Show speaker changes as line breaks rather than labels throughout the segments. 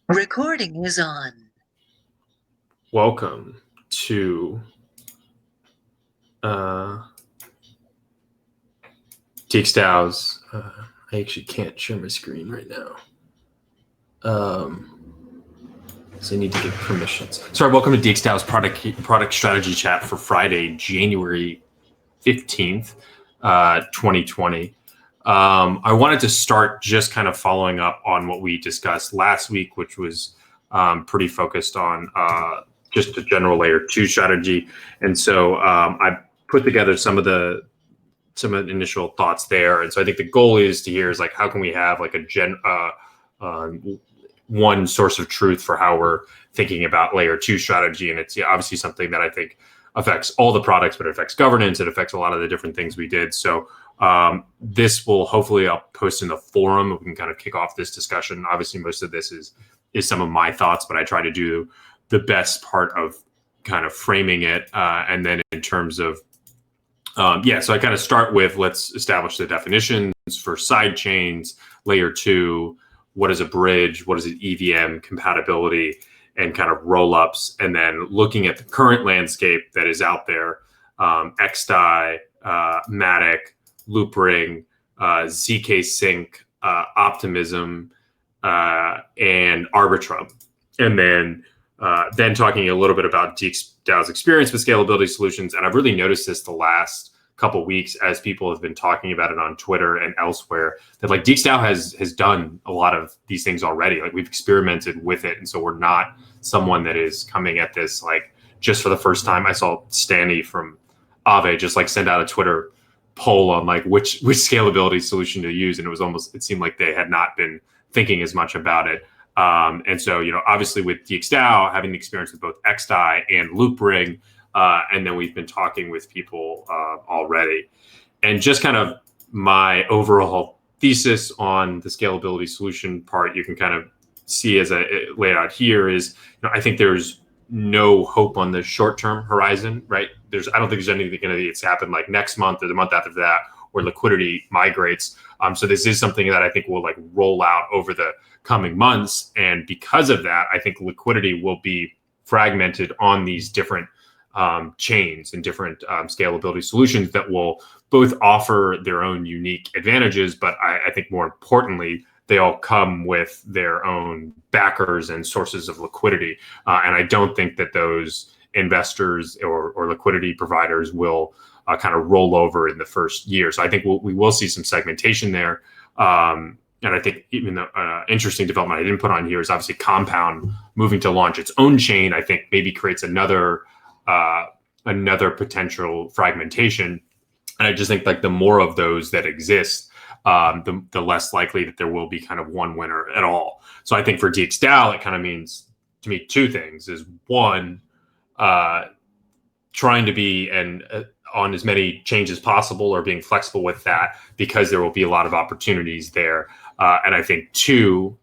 Recording is on.
Welcome to DXDAO's. I actually can't share my screen right now. So I need to get permissions. Sorry, welcome to DXDAO's product strategy chat for Friday, January 15th, 2020. I wanted to start just kind of following up on what we discussed last week, which was pretty focused on just a general layer 2 strategy. And so I put together some of the initial thoughts there. And so I think the goal is to hear is like, how can we have like one source of truth for how we're thinking about layer 2 strategy. And it's obviously something that I think affects all the products, but it affects governance. It affects a lot of the different things we did. So this will hopefully I'll post in the forum. We can kind of kick off this discussion. Obviously, most of this is some of my thoughts, but I try to do the best part of kind of framing it. And then in terms of, so I kind of start with, let's establish the definitions for side chains, layer 2, what is a bridge, what is an EVM compatibility, and kind of roll-ups, and then looking at the current landscape that is out there, XDAI, Matic, Loopring, ZK Sync, Optimism, and Arbitrum. And then talking a little bit about DXDAO's experience with scalability solutions. And I've really noticed this the last couple of weeks as people have been talking about it on Twitter and elsewhere, that like DXDAO has done a lot of these things already. Like we've experimented with it. And so we're not someone that is coming at this like just for the first time. I saw Stanley from Aave just like send out a Twitter poll on like which scalability solution to use. And it seemed like they had not been thinking as much about it. And so, obviously with DXDAO, having the experience with both XDAI and Loopring, and then we've been talking with people already. And just kind of my overall thesis on the scalability solution part, you can kind of see as I lay it out here is, I think there's no hope on the short-term horizon, right? I don't think there's anything going to happen like next month or the month after that, where liquidity migrates. So this is something that I think will like roll out over the coming months. And because of that, I think liquidity will be fragmented on these different chains and different scalability solutions that will both offer their own unique advantages. But I think more importantly, they all come with their own backers and sources of liquidity. And I don't think that those investors or liquidity providers will kind of roll over in the first year. So I think we will see some segmentation there. And I think even the interesting development I didn't put on here is obviously Compound moving to launch its own chain. I think maybe creates another potential fragmentation. And I just think like the more of those that exist, the less likely that there will be kind of one winner at all. So I think for DXDAO, it kind of means to me two things: is one, trying to be on as many chains as possible, or being flexible with that, because there will be a lot of opportunities there. And I think two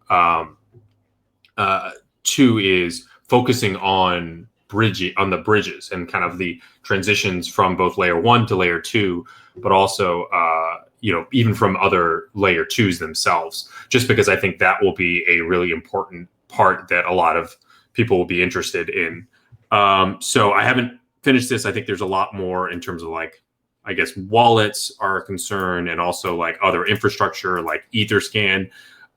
is focusing on the bridges and kind of the transitions from both layer 1 to layer 2, but also even from other layer 2s themselves, just because I think that will be a really important part that a lot of people will be interested in. So I haven't finished this. I think there's a lot more in terms of like, I guess, wallets are concerned, and also like other infrastructure like Etherscan.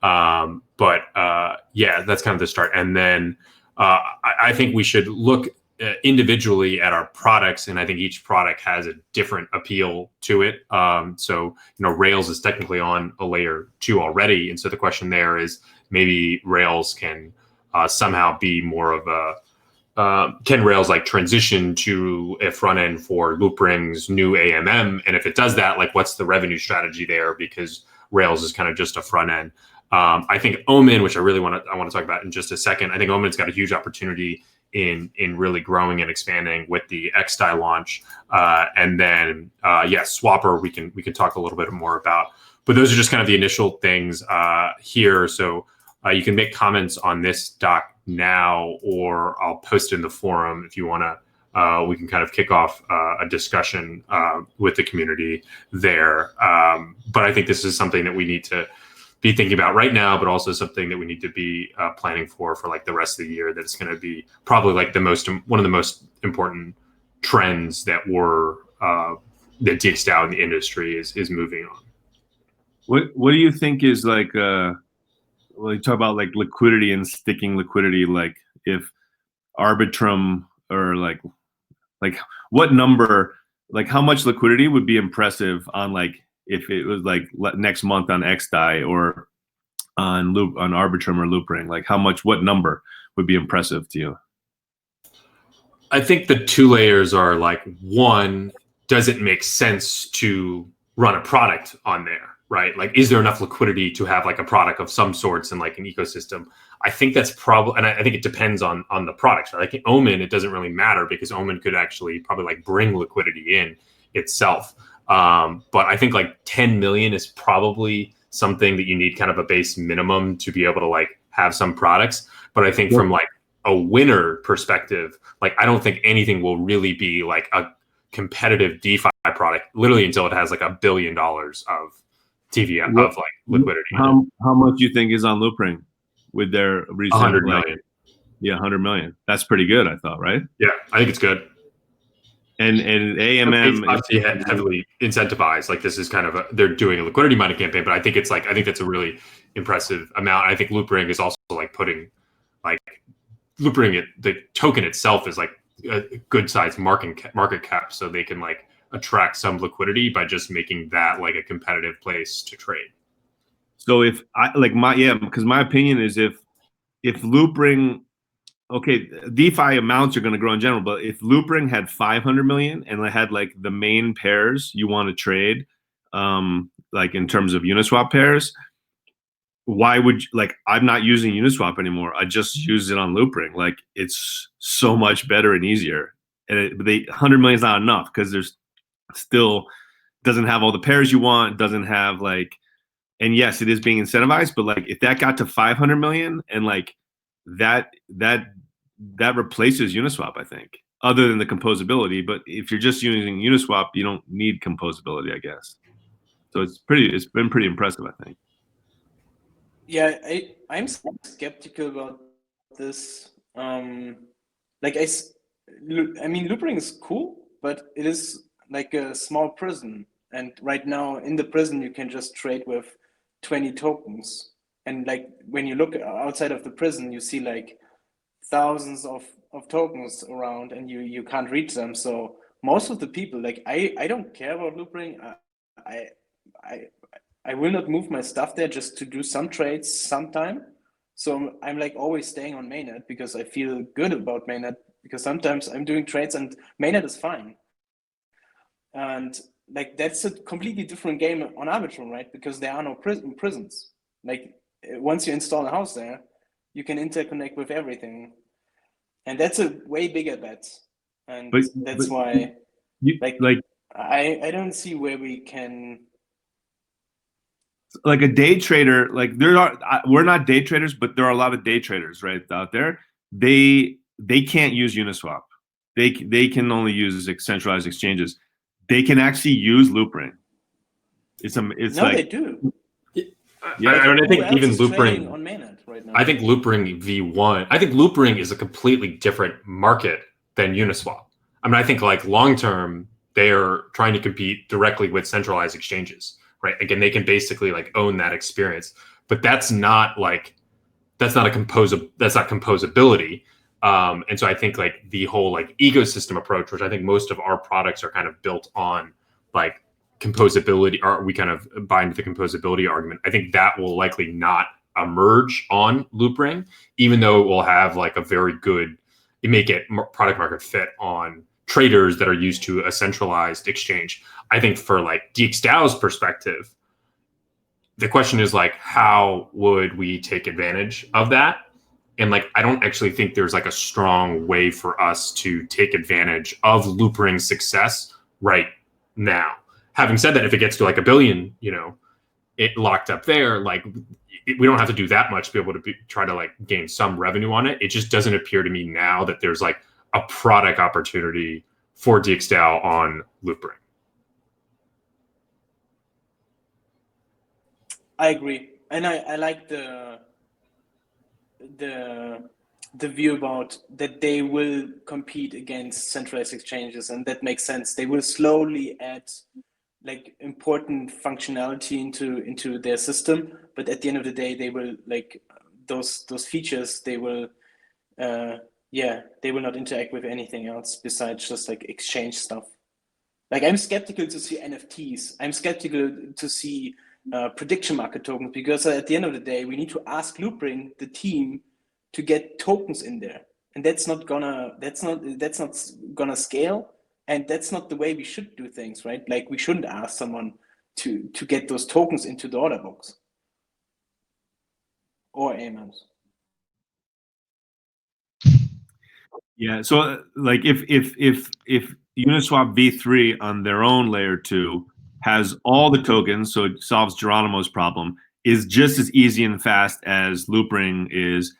But that's kind of the start. And then I think we should look individually at our products, and I think each product has a different appeal to it. So Rails is technically on a layer 2 already, and so the question there is maybe Rails can somehow be more of a can Rails like transition to a front end for Loopring's new AMM? And if it does that, like what's the revenue strategy there? Because Rails is kind of just a front end. I think Omen, which I want to talk about in just a second. I think Omen's got a huge opportunity in really growing and expanding with the XDAI launch. And then Swapper we can talk a little bit more about. But those are just kind of the initial things here. So you can make comments on this doc now, or I'll post it in the forum if you want to. We can kind of kick off a discussion with the community there. But I think this is something that we need to be thinking about right now, but also something that we need to be planning for like the rest of the year. That it's going to be probably like one of the most important trends that that DXDAO in the industry is moving on.
What do you think is like well, you talk about like liquidity and sticking liquidity, like if Arbitrum or like what number, like how much liquidity would be impressive on like if it was like next month on XDAI or on Arbitrum or Loopring, like what number would be impressive to you?
I think the two layers are like, one, does it make sense to run a product on there, right? Like, is there enough liquidity to have like a product of some sorts and like an ecosystem? I think that's probably, and I think it depends on the products. Right? Like Omen, it doesn't really matter because Omen could actually probably like bring liquidity in itself. But I think like 10 million is probably something that you need kind of a base minimum to be able to like have some products. But I think from like a winner perspective, like I don't think anything will really be like a competitive DeFi product literally until it has like $1 billion of TVM of like liquidity.
How much do you think is on Loopring with their recent
100 million?
Yeah, 100 million. That's pretty good, I thought, right?
Yeah, I think it's good.
And AMM
is obviously heavily incentivized. Like this is kind of they're doing a liquidity mining campaign, but I think that's a really impressive amount. I think Loopring is also like putting like Loopring the token itself is like a good sized market cap, so they can like attract some liquidity by just making that like a competitive place to trade.
So if I like because my opinion is if Loopring, okay, DeFi amounts are going to grow in general, but if Loopring had 500 million and it had like the main pairs you want to trade, like in terms of Uniswap pairs, why would you, like I'm not using Uniswap anymore. I just use it on Loopring. Like it's so much better and easier. And 100 million is not enough because there's still doesn't have all the pairs you want. Doesn't have like, and yes, it is being incentivized. But like if that got to 500 million and like that replaces Uniswap, I think, other than the composability. But if you're just using Uniswap, you don't need composability, I guess. So it's been pretty impressive, I think.
Yeah, I'm skeptical about this. Like I mean, Loopring is cool, but it is like a small prison. And right now in the prison, you can just trade with 20 tokens. And like when you look outside of the prison, you see like thousands of tokens around and you can't reach them. So most of the people, like I don't care about Loopring. I will not move my stuff there just to do some trades sometime. So I'm like always staying on mainnet because I feel good about mainnet because sometimes I'm doing trades and mainnet is fine. And like that's a completely different game on Arbitrum, right? Because there are no prisons. Like once you install a house there, you can interconnect with everything. And that's a way bigger bet. And that's why I don't see where we can,
like a day trader, like we're not day traders, but there are a lot of day traders right out there. They can't use Uniswap. They can only use centralized exchanges. They can actually use Loopring. It's
no,
like
they do.
Yeah, I think even Loopring
on mainnet right now.
I think Loopring V1. I think Loopring is a completely different market than Uniswap. I mean, I think like long term they are trying to compete directly with centralized exchanges. Right. Again, they can basically like own that experience, but that's not composability. And so I think like the whole like ecosystem approach, which I think most of our products are kind of built on like composability, or we kind of buy into the composability argument. I think that will likely not emerge on Loopring, even though it will have like a very good, it may get product market fit on traders that are used to a centralized exchange. I think for like DXDAO's perspective, the question is like, how would we take advantage of that? And like, I don't actually think there's like a strong way for us to take advantage of Loopring's success right now. Having said that, if it gets to like 1 billion, it locked up there, like we don't have to do that much to be able to try to like gain some revenue on it. It just doesn't appear to me now that there's like a product opportunity for DXDAO on Loopring.
I agree. and I like the view about that they will compete against centralized exchanges, and that makes sense. They will slowly add like important functionality into their system, but at the end of the day, they will like those features. They will they will not interact with anything else besides just like exchange stuff. Like I'm skeptical to see NFTs. I'm skeptical to see prediction market tokens, because at the end of the day, we need to ask Loopring, the team, to get tokens in there, and that's not gonna scale, and that's not the way we should do things, right? Like we shouldn't ask someone to get those tokens into the order books or AMMs.
Yeah. So like if Uniswap v3 on their own layer 2 has all the tokens, so it solves Geronimo's problem, is just as easy and fast as Loopring is,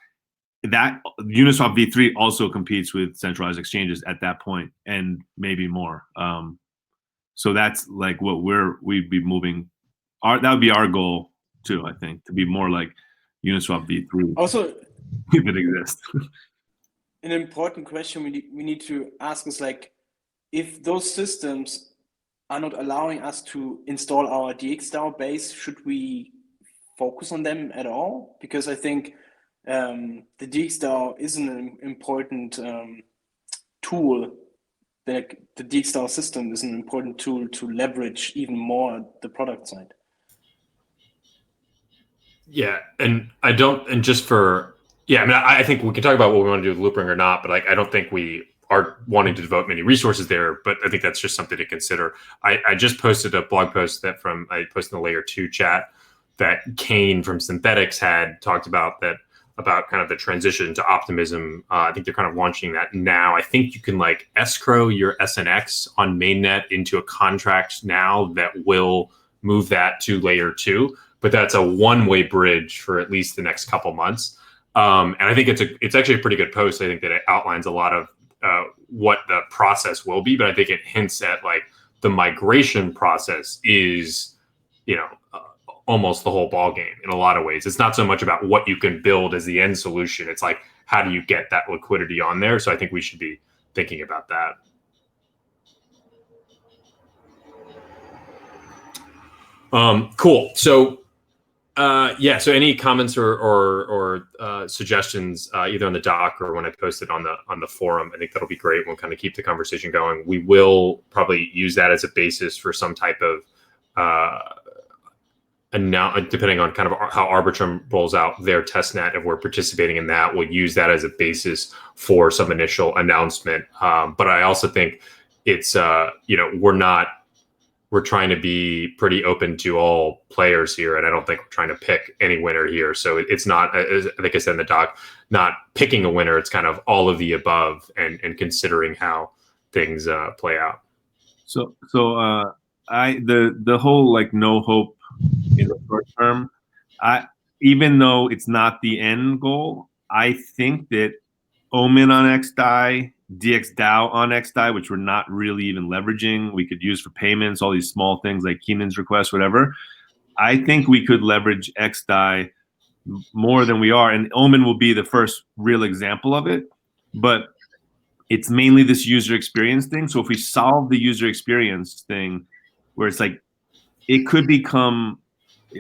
that Uniswap v3 also competes with centralized exchanges at that point, and maybe more. So that's like what we'd be moving. That would be our goal too, I think, to be more like Uniswap v3.
Also,
if it exists.
an important question we need to ask is like, if those systems are not allowing us to install our DXDAO base, should we focus on them at all? Because I think the DXDAO is an important tool. The DXDAO system is an important tool to leverage even more the product side.
Yeah, and I don't, and just for, yeah, I mean, I think we can talk about what we want to do with Loopring or not, but like, I don't think we are wanting to devote many resources there, but I think that's just something to consider. I just posted a blog post I posted in the layer 2 chat that Kane from Synthetics had talked about kind of the transition to optimism. I think they're kind of launching that now. I think you can like escrow your SNX on mainnet into a contract now that will move that to layer 2, but that's a one-way bridge for at least the next couple months. And I think it's actually a pretty good post. I think that it outlines a lot of what the process will be, but I think it hints at like the migration process is, almost the whole ball game in a lot of ways. It's not so much about what you can build as the end solution. It's like, how do you get that liquidity on there? So I think we should be thinking about that. Cool. So so any comments or suggestions either on the doc or when I post it on the forum? I think that'll be great. We'll kind of keep the conversation going. We will probably use that as a basis for some type of depending on kind of how Arbitrum rolls out their testnet, if we're participating in that, we'll use that as a basis for some initial announcement. But I also think it's we're trying to be pretty open to all players here, and I don't think we're trying to pick any winner here. So it's not, like I said in the doc, not picking a winner. It's kind of all of the above and considering how things play out.
So the whole like no hope in the short term, even though it's not the end goal, I think that Omen on XDAI, DXDAO on XDAI, which we're not really even leveraging, we could use for payments, all these small things like Keenan's request, whatever. I think we could leverage XDAI more than we are, and Omen will be the first real example of it. But it's mainly this user experience thing. So if we solve the user experience thing, where it's like, it could become,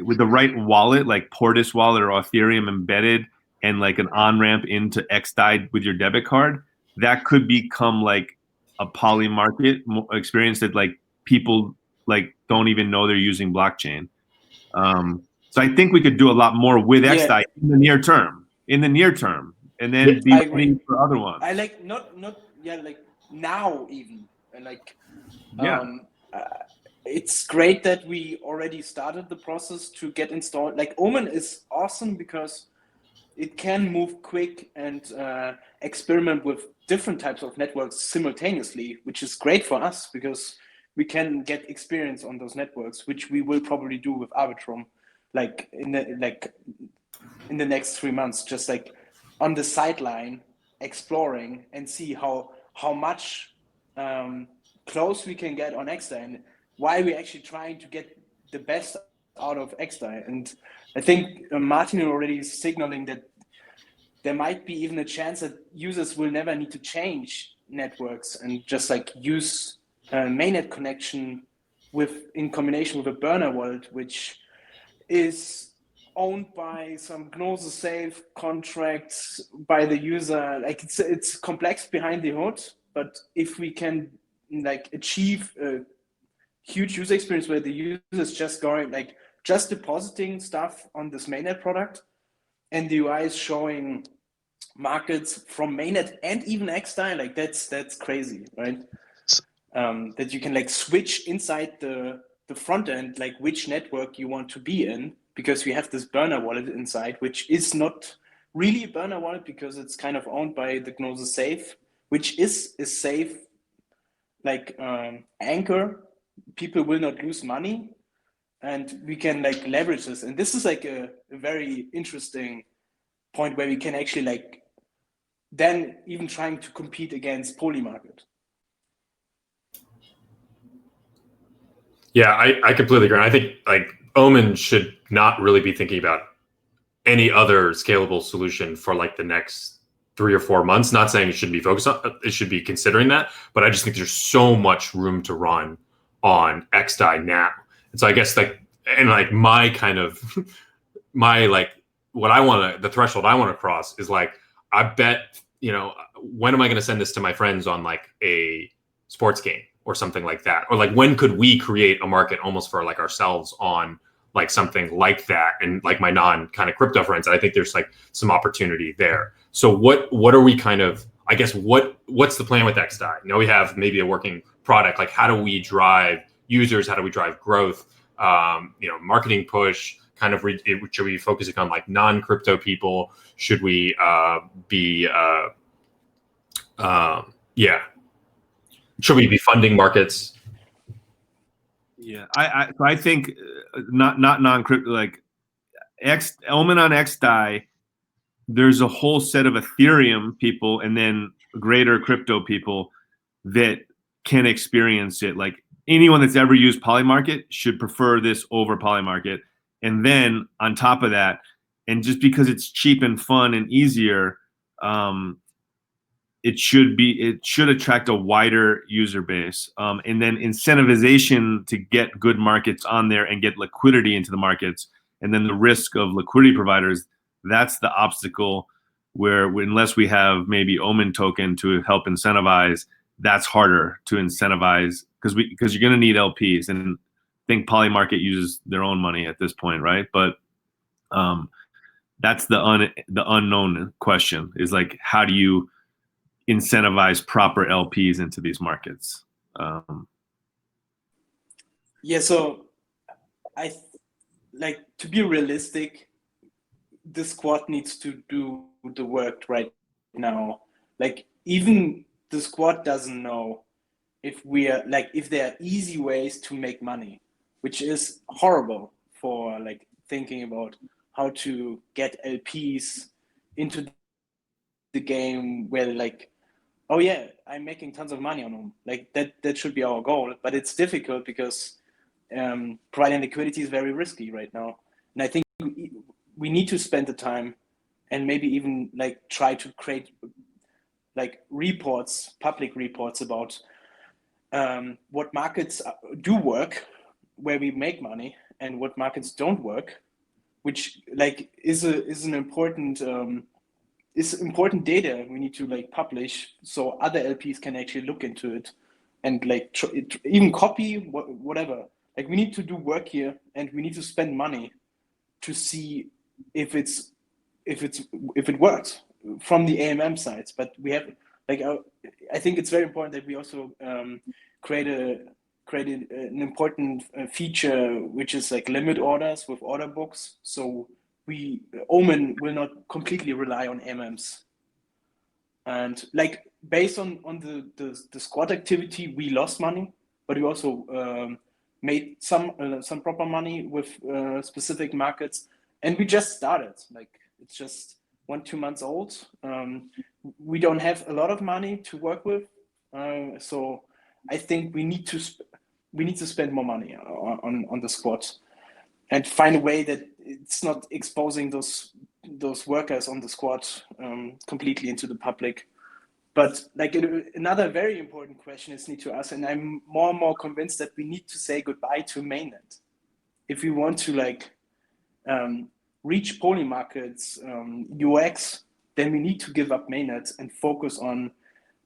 with the right wallet, like Portis wallet or Ethereum embedded, and like an on-ramp into XDAI with your debit card, that could become like a poly market experience that like people like don't even know they're using blockchain. So I think we could do a lot more with XDAI in the near term, and then be ready for other ones.
I like not like now even, and like it's great that we already started the process to get installed. Like Omen is awesome because it can move quick and experiment with different types of networks simultaneously, which is great for us because we can get experience on those networks, which we will probably do with Arbitrum, like in the next 3 months, just like on the sideline exploring and see how much close we can get on XDAI and why we're actually trying to get the best out of XDAI. And I think Martin already is signaling that there might be even a chance that users will never need to change networks and just like use a mainnet connection in combination with a burner wallet, which is owned by some Gnosis safe contracts by the user. Like it's complex behind the hood, but if we can like achieve a huge user experience where the user is just going like just depositing stuff on this mainnet product, and the UI is showing markets from mainnet and even XDAI, like that's crazy, right? That you can like switch inside the front end, like which network you want to be in, because we have this burner wallet inside, which is not really a burner wallet because it's kind of owned by the Gnosis safe, which is a safe like anchor. People will not lose money, and we can like leverage this. And this is like a very interesting point where we can actually like then even trying to compete against Polymarket.
Yeah, I completely agree. I think like Omen should not really be thinking about any other scalable solution for like the next 3 or 4 months. Not saying it shouldn't be focused on, it should be considering that, but I just think there's so much room to run on XDAI now. And so I guess like, and like my kind of, my like, what I want to, the threshold I want to cross is like, I bet, you know, when am I going to send this to my friends on like a sports game or something like that? Or like, when could we create a market almost for like ourselves on like something like that? And like my non kind of crypto friends, I think there's like some opportunity there. So what are we kind of, I guess, what's the plan with XDAI? You know, we have maybe a working product. Like, how do we drive users? How do we drive growth? You know, marketing push, kind of, should we be focusing on like non-crypto people? Should we should we be funding markets?
Yeah, I think not non-crypto, like Omen on XDAI. There's a whole set of Ethereum people and then greater crypto people that can experience it. Like anyone that's ever used Polymarket should prefer this over Polymarket. And then on top of that, and just because it's cheap and fun and easier, it should attract a wider user base. And then incentivization to get good markets on there and get liquidity into the markets. And then the risk of liquidity providers, that's the obstacle where unless we have maybe Omen token to help incentivize, that's harder to incentivize because you're going to need LPs, and I think Polymarket uses their own money at this point, right? But that's the unknown question is like, how do you incentivize proper LPs into these markets?
Yeah, so I like to be realistic. The squad needs to do the work right now. Like even the squad doesn't know if there are easy ways to make money, which is horrible for like thinking about how to get LPs into the game where like, oh yeah, I'm making tons of money on them. Like that should be our goal, but it's difficult because providing liquidity is very risky right now. And I think we need to spend the time and maybe even like try to create like public reports about what markets do work, where we make money, and what markets don't work, which like is important data we need to like publish so other LPs can actually look into it and like even copy whatever. Like we need to do work here, and we need to spend money to see if it works from the AMM sides. But we have like I think it's very important that we also created an important feature, which is like limit orders with order books. So Omen will not completely rely on AMMs. And like based on the squad activity, we lost money, but we also made some proper money with specific markets. And we just started. Like it's just 1-2 months old. We don't have a lot of money to work with, so I think we need to spend more money on the squad and find a way that it's not exposing those workers on the squad completely into the public. But like another very important question is need to ask, and I'm more and more convinced that we need to say goodbye to mainnet if we want to like reach poly markets, UX. Then we need to give up mainnet and focus on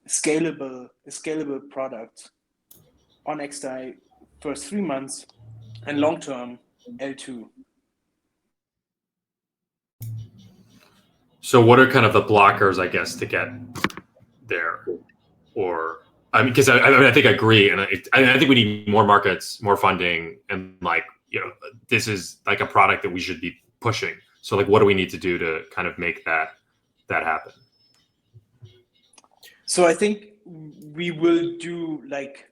a scalable product on XDAI first 3 months and long term L2.
So what are kind of the blockers, I guess, to get there? Or I mean, because I think I agree, and I think we need more markets, more funding, and like, you know, this is like a product that we should be pushing. So like, what do we need to do to kind of make that happen?
So I think we will do like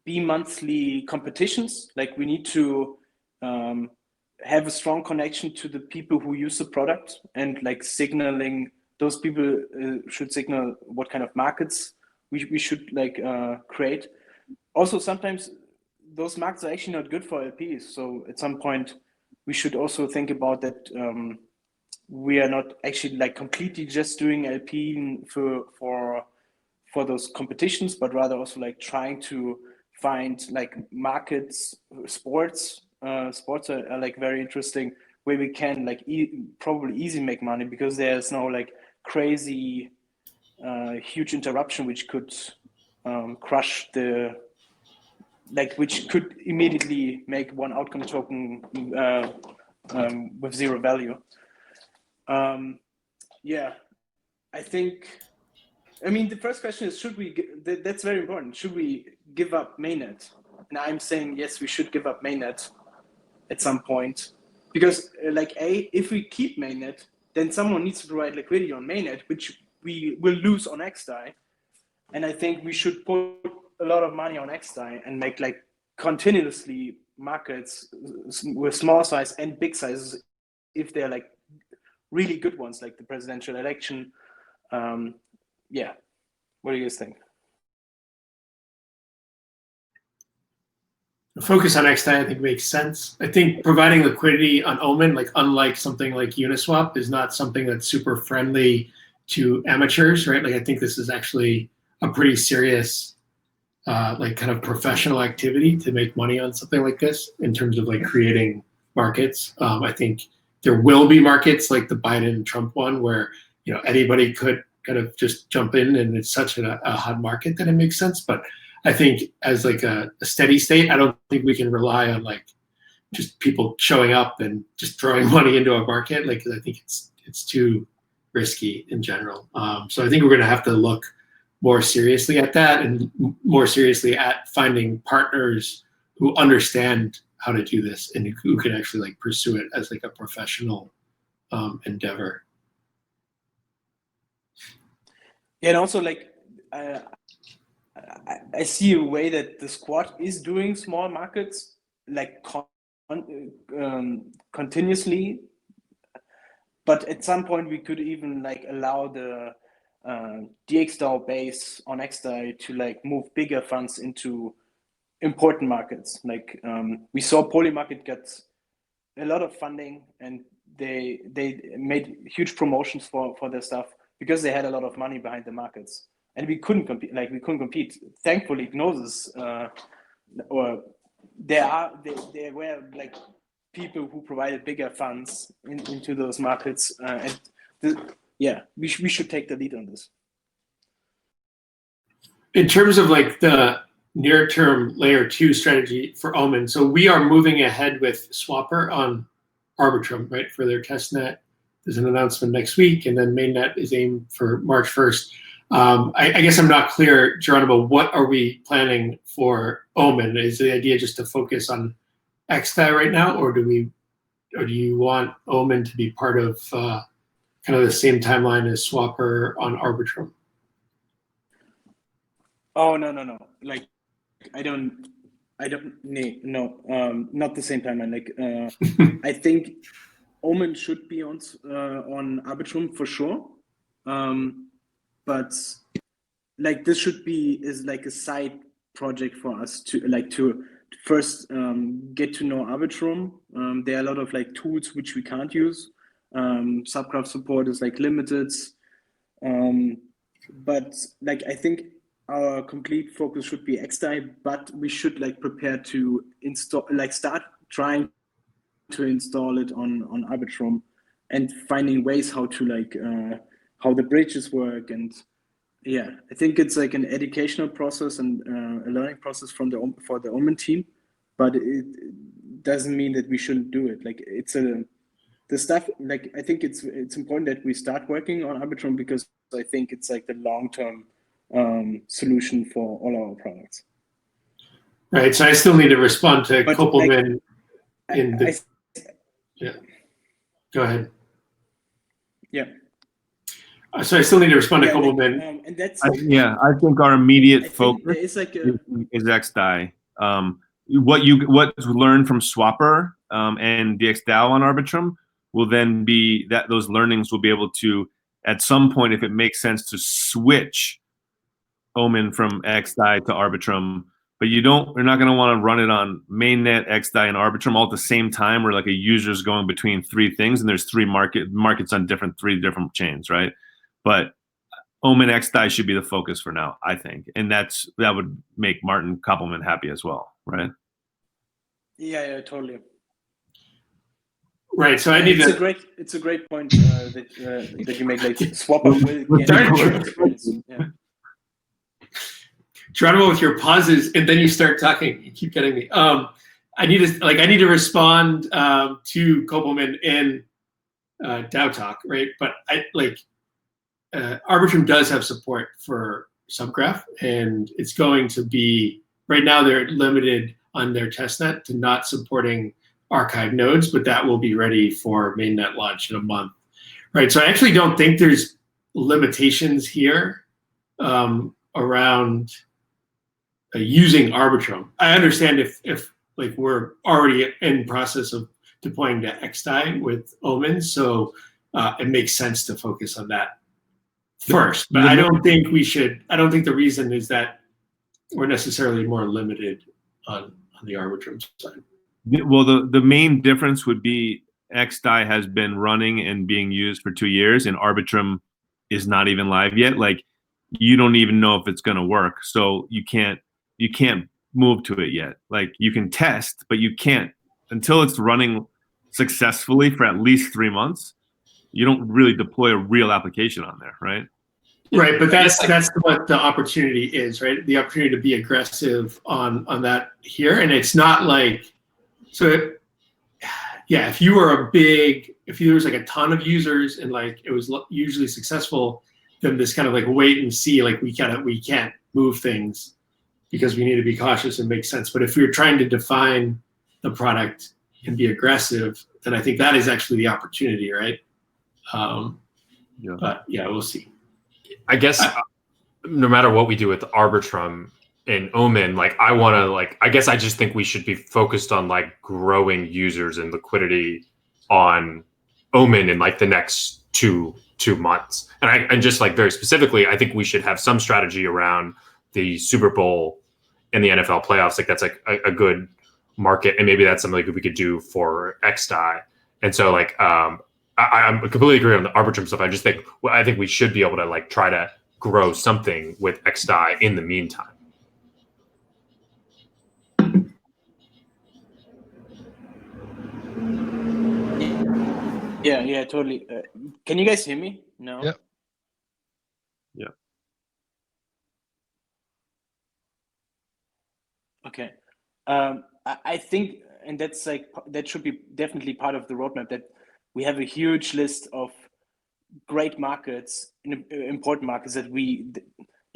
B monthly competitions. Like we need to have a strong connection to the people who use the product, and like signaling those people should signal what kind of markets we should like create. Also, sometimes those markets are actually not good for LPs. So at some point, we should also think about that. We are not actually like completely just doing LP for those competitions, but rather also like trying to find like markets, sports are like very interesting, where we can like probably easy make money because there's no like crazy huge interruption which could crush the like, which could immediately make one outcome token with zero value. Yeah, I think, I mean, the first question is, should we, that's very important. Should we give up mainnet? And I'm saying, yes, we should give up mainnet at some point, because like if we keep mainnet, then someone needs to provide liquidity on mainnet, which we will lose on XDAI. And I think we should put a lot of money on XDAI and make like continuously markets with small size and big sizes, if they're like really good ones, like the presidential election. Yeah, what do you guys think?
Focus on XDAI, I think, makes sense. I think providing liquidity on Omen, like unlike something like Uniswap, is not something that's super friendly to amateurs, right? Like I think this is actually a pretty serious, like kind of professional activity to make money on something like this in terms of like creating markets. I think there will be markets like the Biden-Trump one where, you know, anybody could kind of just jump in, and it's such a hot market that it makes sense. But I think as like a steady state, I don't think we can rely on like just people showing up and just throwing money into a market. Like I think it's too risky in general. So I think we're going to have to look more seriously at that, and more seriously at finding partners who understand how to do this and who can actually like pursue it as like a professional endeavor.
Yeah, and also like I see a way that the squad is doing small markets like continuously, but at some point we could even like allow the DXDAO base on XDAI to like move bigger funds into important markets. Like we saw Polymarket get a lot of funding, and they made huge promotions for their stuff because they had a lot of money behind the markets, and we couldn't compete. Like we couldn't compete. Thankfully, Gnosis or there were like people who provided bigger funds into those markets, and yeah, we should take the lead on this.
In terms of like the near-term layer 2 strategy for Omen, so we are moving ahead with Swapper on Arbitrum, right, for their testnet. There's an announcement next week, and then mainnet is aimed for March 1st. I guess I'm not clear, Geronimo, what are we planning for Omen? Is the idea just to focus on XDAI right now, or do you want Omen to be part of kind of the same timeline as Swapper on Arbitrum?
Oh no! Like I don't no, not the same timeline. Like I think Omen should be on Arbitrum for sure, but like this should be is like a side project for us to first get to know Arbitrum. There are a lot of like tools which we can't use. Subgraph support is like limited, but like I think our complete focus should be XDAI, but we should like prepare to install, like start trying to install it on Arbitrum and finding ways how to like how the bridges work. And yeah, I think it's like an educational process and a learning process for the Omen team, but it doesn't mean that we shouldn't do it. Like the stuff, like I think it's important that we start working on Arbitrum, because I think it's like the long-term solution for all our products.
Right. So I still need to respond to Kopelman
like,
yeah. Go ahead.
Yeah.
So I still need to respond to Kopelman.
And that's
I think our immediate focus
is like
is XDAI. What's learned from Swapper and DXDAO on Arbitrum will then be that those learnings will be able to, at some point, if it makes sense, to switch Omen from XDAI to Arbitrum. But you're not going to want to run it on mainnet, XDAI, and Arbitrum all at the same time, where like a user's going between three things, and there's three markets on three different chains, right? But Omen XDAI should be the focus for now, I think, and that would make Martin Kopelman happy as well, right?
Yeah, totally.
Right. So I need
it's a great point that you make. Like Swapper will get yeah.
Geronimo, with your pauses, and then you start talking. You keep getting me. I need to respond to Kopelman in DAO Talk, right? But Arbitrum does have support for subgraph, and it's going to be, right now they're limited on their testnet to not supporting archive nodes, but that will be ready for mainnet launch in a month, right? So I actually don't think there's limitations here around using Arbitrum. I understand if like we're already in process of deploying to XDAI with Omen, so it makes sense to focus on that first. But I don't think the reason is that we're necessarily more limited on the Arbitrum side.
Well, the main difference would be XDAI has been running and being used for 2 years, and Arbitrum is not even live yet. Like, you don't even know if it's going to work, so you can't move to it yet. Like, you can test, but you can't until it's running successfully for at least 3 months. You don't really deploy a real application on there, right?
Right, but that's what the opportunity is, right? The opportunity to be aggressive on that here, and it's not like, so yeah, if there was like a ton of users and like it was usually successful, then this kind of like wait and see, like we can't move things because we need to be cautious and make sense. But if we're trying to define the product and be aggressive, then I think that is actually the opportunity, right? But yeah, we'll see.
I guess no matter what we do with Arbitrum and Omen, like I guess I just think we should be focused on like growing users and liquidity on Omen in like the next two months. And just like very specifically, I think we should have some strategy around the Super Bowl and the NFL playoffs. Like that's like a good market, and maybe that's something like we could do for XDAI. And so like I completely agree on the Arbitrum stuff. I think we should be able to like try to grow something with XDAI in the meantime.
Yeah, totally. Can you guys hear me? No.
Yep.
Yeah.
Okay. I think, and that's like, that should be definitely part of the roadmap, that we have a huge list of great markets, important markets that we,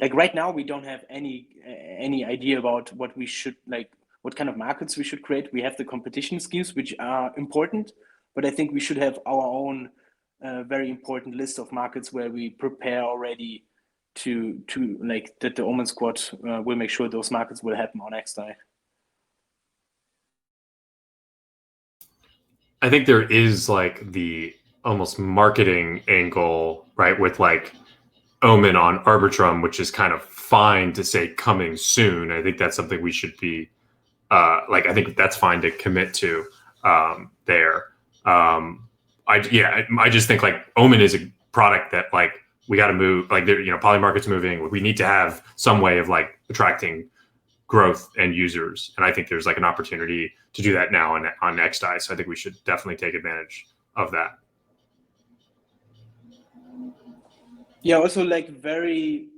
like right now, we don't have any idea about what we should, like what kind of markets we should create. We have the competition schemes, which are important, but I think we should have our own very important list of markets where we prepare already to like that the Omen Squad will make sure those markets will happen on XDAI.
I think there is like the almost marketing angle, right, with like Omen on Arbitrum, which is kind of fine to say coming soon. I think that's something we should be like I think that's fine to commit to there. I just think like Omen is a product that like we got to move. Like Polymarket's moving. We need to have some way of like attracting growth and users, and I think there's like an opportunity to do that now on XDAI. So I think we should definitely take advantage of that.
Yeah, also like very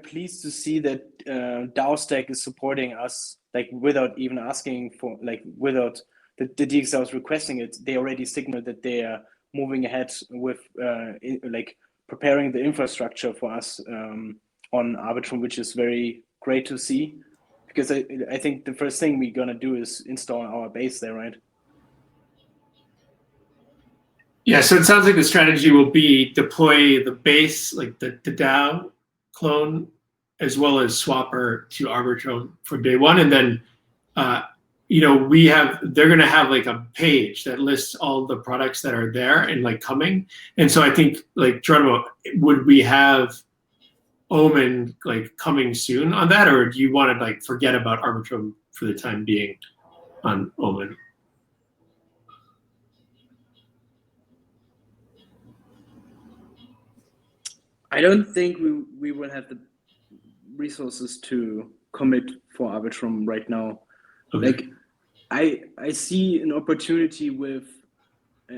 pleased to see that DAO Stack is supporting us, like without even asking for, like without the DXDAOs requesting it. They already signaled that they are moving ahead with like preparing the infrastructure for us on Arbitrum, which is very great to see, because I think the first thing we're gonna do is install our base there, right?
Yeah, so it sounds like the strategy will be deploy the base, like the DAO clone, as well as Swapper to Arbitrum for day one, and then they're going to have like a page that lists all the products that are there and like coming. And so I think like Geronimo, would we have Omen like coming soon on that, or do you want to like forget about Arbitrum for the time being on Omen?
I don't think we will have the resources to commit for Arbitrum right now. Okay. Like I see an opportunity with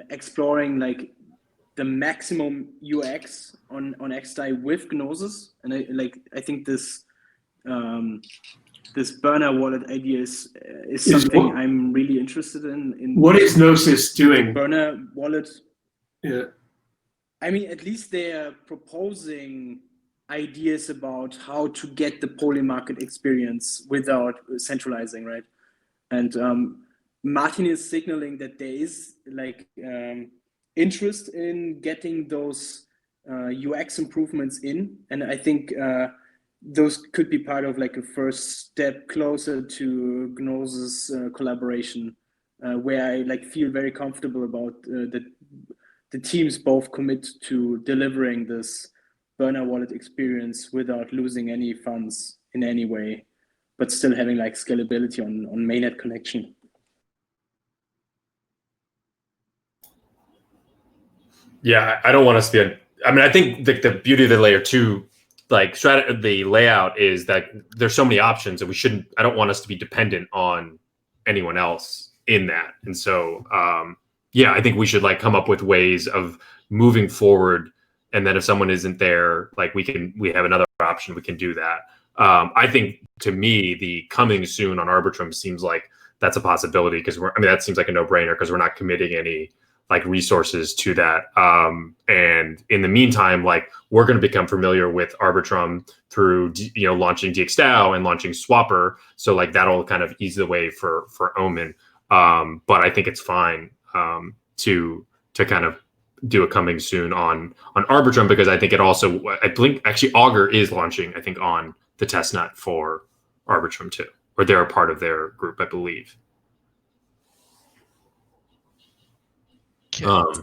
exploring like the maximum UX on XDAI with Gnosis, and I think this this burner wallet idea is something I'm really interested in.
What is Gnosis doing?
Burner wallet.
Yeah.
I mean, at least they are proposing ideas about how to get the Polymarket experience without centralizing, right? And Martin is signaling that there is like interest in getting those UX improvements in, and I think those could be part of like a first step closer to Gnosis collaboration, where I like feel very comfortable about the teams both commit to delivering this burner wallet experience without losing any funds in any way, but still having like scalability on mainnet connection.
Yeah, I don't want us to be. I think the beauty of the layer 2 like the layout is that there's so many options, and I don't want us to be dependent on anyone else in that. And so yeah, I think we should like come up with ways of moving forward, and then if someone isn't there, like we have another option, we can do that. I think to me, the coming soon on Arbitrum seems like that's a possibility, because that seems like a no-brainer, because we're not committing any like resources to that. And in the meantime, like we're going to become familiar with Arbitrum through launching DXDAO and launching Swapper. So like that'll kind of ease the way for Omen. But I think it's fine to kind of do a coming soon on Arbitrum, because I think I think actually Augur is launching, I think, on the testnet for Arbitrum too, or they're a part of their group, I believe.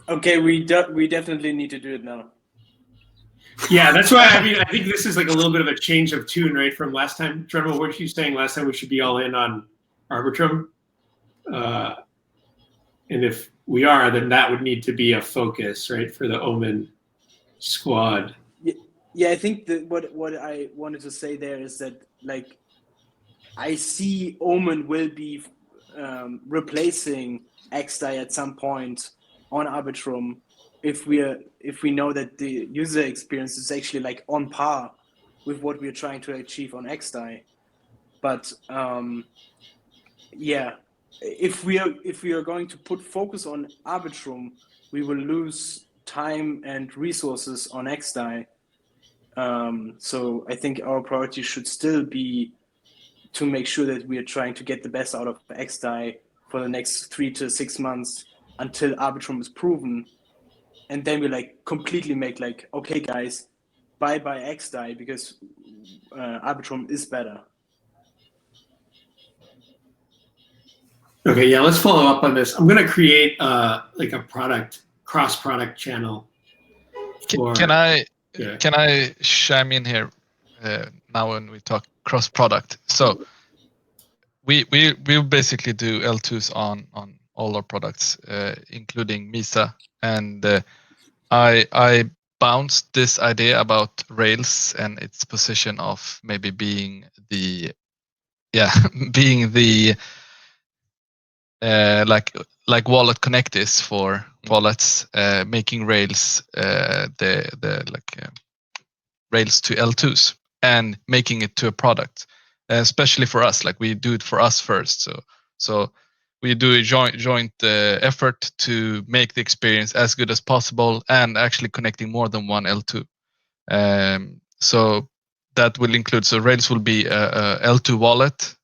Okay, we definitely need to do it now.
Yeah, that's why I think this is like a little bit of a change of tune, right, from last time. Trevor, what were you saying last time? We should be all in on Arbitrum, and if we are, then that would need to be a focus, right, for the Omen squad.
Yeah, I think that what I wanted to say there is that like I see Omen will be replacing XDAI at some point on Arbitrum if we know that the user experience is actually like on par with what we're trying to achieve on XDAI. But yeah, if we are going to put focus on Arbitrum, we will lose time and resources on XDAI. So I think our priority should still be to make sure that we are trying to get the best out of XDAI for the next 3 to 6 months until Arbitrum is proven. And then we like completely make like, okay guys, bye XDAI, because Arbitrum is better.
Okay, yeah, let's follow up on this. I'm going to create like a cross-product channel.
Can I chime in here now when we talk cross-product? So we basically do L2s on all our products, including Misa, and I bounced this idea about Rails and its position of maybe being the being the like Wallet Connect is for wallets, making Rails Rails to L2s and making it to a product, especially for us. Like we do it for us first, so we do a joint effort to make the experience as good as possible and actually connecting more than one L2. So that will include, so Rails will be a L2 wallet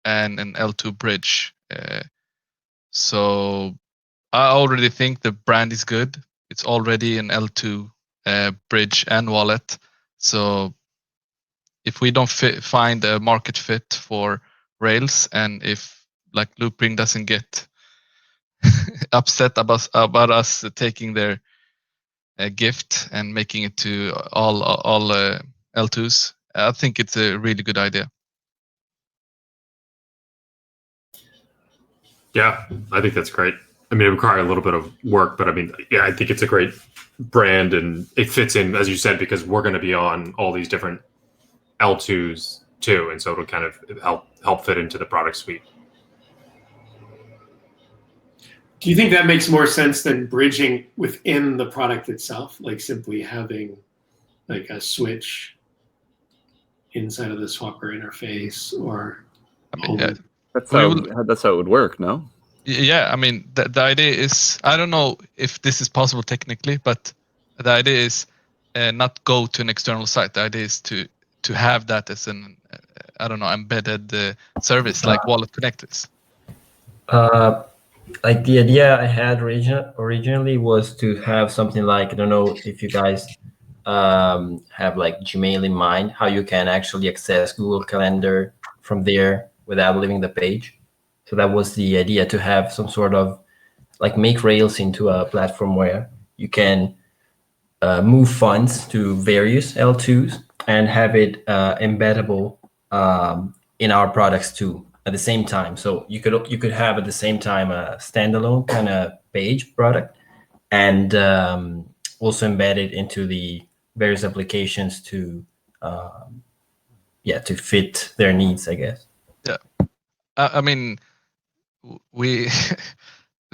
and an L2 bridge. So I already think the brand is good. It's already an L2 bridge and wallet. So if we don't find a market fit for Rails, and if like Loopring doesn't get upset about us taking their gift and making it to all L2s, I think it's a really good idea.
Yeah, I think that's great. I mean, it requires a little bit of work, but I mean, yeah, I think it's a great brand, and it fits in, as you said, because we're going to be on all these different L2s too, and so it'll kind of help fit into the product suite.
Do you think that makes more sense than bridging within the product itself, like simply having like a switch inside of the swapper interface? Or
I mean,
that's how it would work, no?
Yeah, I mean, the idea is, I don't know if this is possible technically, but the idea is not go to an external site. The idea is to have that as an, I don't know, embedded service like Wallet Connect is.
Like the idea I had originally was to have something like, I don't know if you guys have like Gmail in mind, how you can actually access Google Calendar from there without leaving the page. So that was the idea, to have some sort of like make Rails into a platform where you can move funds to various L2s and have it embeddable in our products too at the same time. So you could have at the same time a standalone kind of page product, and also embed it into the various applications to to fit their needs, I guess.
Yeah, I mean,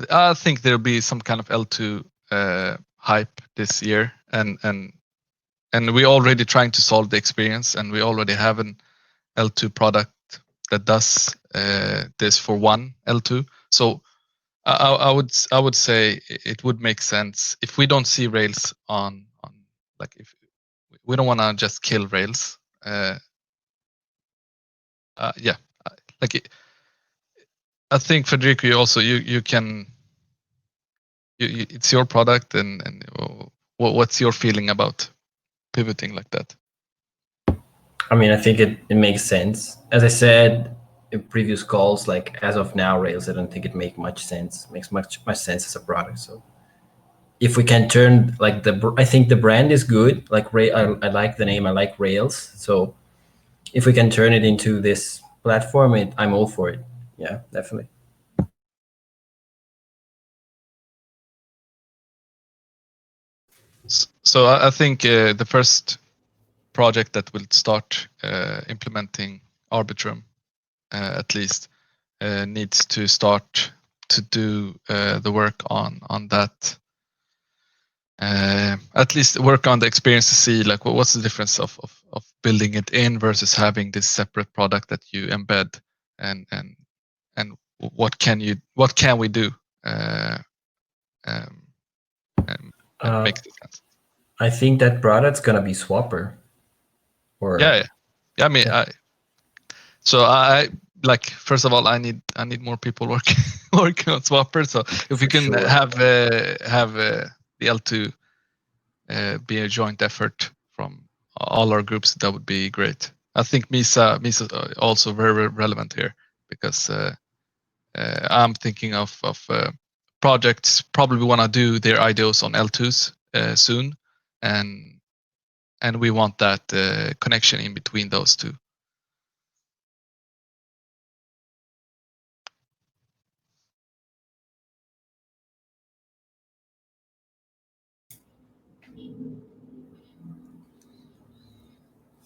I think there'll be some kind of L2 hype this year, and we're already trying to solve the experience, and we already have an L2 product that does this for one L2. So I would say it would make sense if we don't see Rails on like, if we don't want to just kill Rails. Like I think Federico, you can. It's your product, and what's your feeling about pivoting like that?
I mean, I think it makes sense. As I said in previous calls, like as of now, Rails, I don't think it makes much sense sense as a product. So if we can turn like I think the brand is good. Like I like the name. I like Rails. So if we can turn it into this platform, I'm all for it. Yeah, definitely.
So I think the first project that will start implementing Arbitrum, at least, needs to start to do the work on that. At least work on the experience to see like what's the difference of building it in versus having this separate product that you embed, and what can we do and make sense.
I think that product's gonna be Swapper. Or
yeah. I mean, I like, first of all, I need more people working on Swapper. So if we can have the L2 be a joint effort from all our groups, that would be great. I think Misa also very relevant here, because I'm thinking of projects probably want to do their IDOs on L2s soon, and we want that connection in between those two.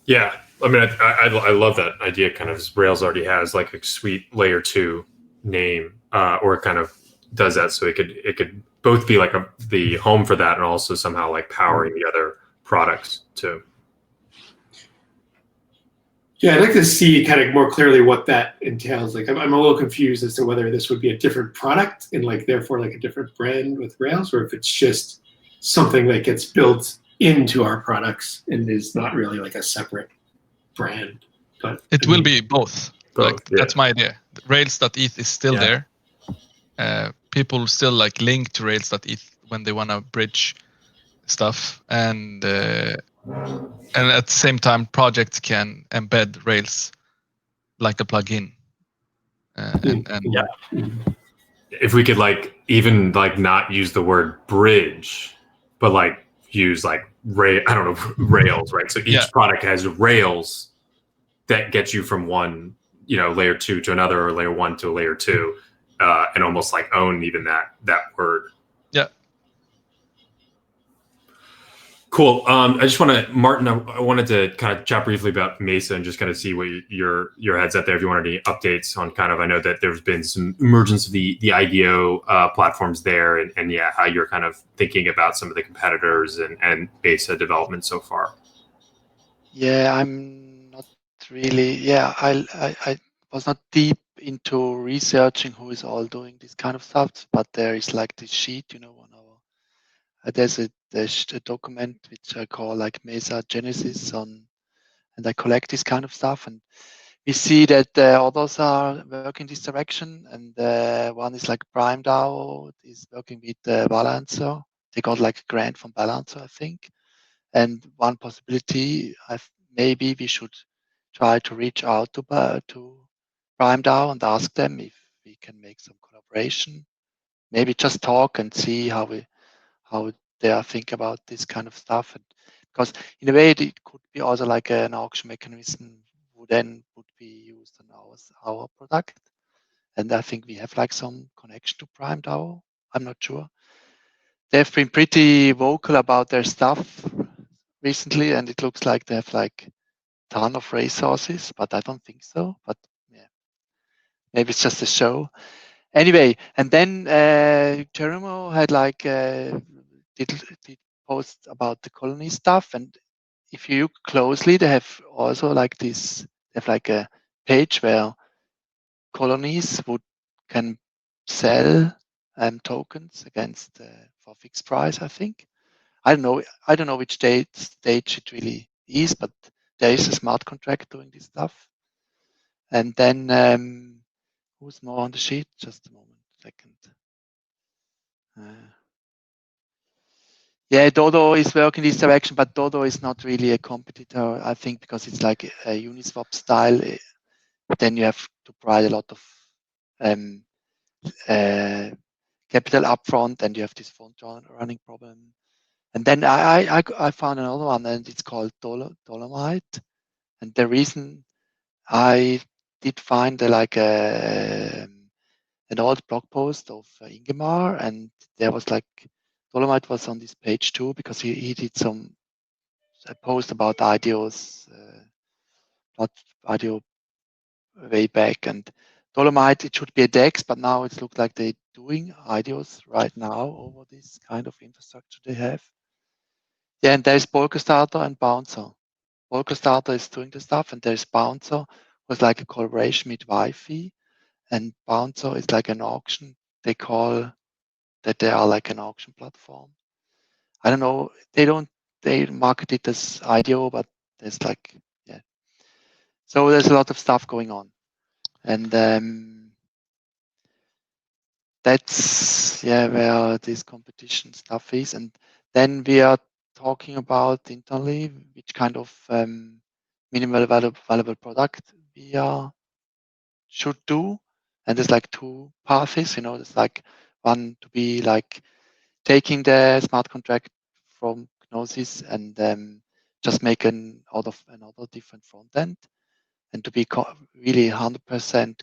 Yeah, I mean, I love that idea. Kind of Rails already has like a sweet layer 2 name, or it kind of does that, so it could both be like the home for that, and also somehow like powering the other products too.
Yeah, I'd like to see kind of more clearly what that entails. Like, I'm a little confused as to whether this would be a different product and like therefore like a different brand with Rails, or if it's just something that gets built into our products and is not really like a separate brand. But
it will be both. Like
yeah.
that's my idea. Rails.eth is still there. People still like link to Rails.eth when they want to bridge stuff, and at the same time, projects can embed Rails like a plugin. And
If we could like even like not use the word bridge, but like use like I don't know, Rails, right? So each product has Rails that gets you from one, layer 2 to another, or layer 1 to a layer 2, and almost like own even that word.
Yeah.
Cool. I just want to, Martin, I wanted to kind of chat briefly about Mesa and just kind of see what your head's at there. If you wanted any updates on kind of, I know that there's been some emergence of the IDEO platforms there, and yeah, how you're kind of thinking about some of the competitors and Mesa development so far.
Yeah, I'm not really. Yeah, I was not deep into researching who is all doing this kind of stuff, but there is like this sheet, on our. There's a document which I call like Mesa Genesis on, and I collect this kind of stuff, and we see that others are working this direction, and one is like PrimeDAO is working with Balancer. They got like a grant from Balancer, I think. And one possibility, maybe we should try to reach out to PrimeDAO and ask them if we can make some collaboration. Maybe just talk and see how they are think about this kind of stuff. And because in a way, it could be also like an auction mechanism would be used on our product. And I think we have like some connection to PrimeDAO. I'm not sure. They've been pretty vocal about their stuff recently, and it looks like they have like a ton of resources, but I don't think so. But yeah, maybe it's just a show. Anyway, and then Geronimo had like did post about the colony stuff, and if you look closely, they have also like this. They have like a page where colonies can sell tokens against for fixed price, I think. I don't know which stage it really is, but there is a smart contract doing this stuff. And then who's more on the sheet? Just a moment, second. Yeah, Dodo is working this direction, but Dodo is not really a competitor, I think, because it's like a Uniswap style. Then you have to provide a lot of capital upfront, and you have this front running problem. And then I found another one, and it's called Dolomite. And the reason I did find like an old blog post of Ingemar, and there was like Dolomite was on this page too, because he did a post about IDEOs, not IDEO way back. And Dolomite, it should be a DEX, but now it looks like they're doing IDEOs right now over this kind of infrastructure they have. Yeah, and there's Polkastarter and Bouncer. Polkastarter is doing the stuff, and there's Bouncer, was like a collaboration with Wi-Fi, and Bouncer is like an auction. They call that they are like an auction platform. I don't know. They market it as IDEO, but there's like, yeah. So there's a lot of stuff going on, and that's where this competition stuff is. And then we are talking about internally which kind of minimal valuable product we should do. And there's like two paths, there's like one to be like taking the smart contract from Gnosis and just make out of another different front end, and to be really 100%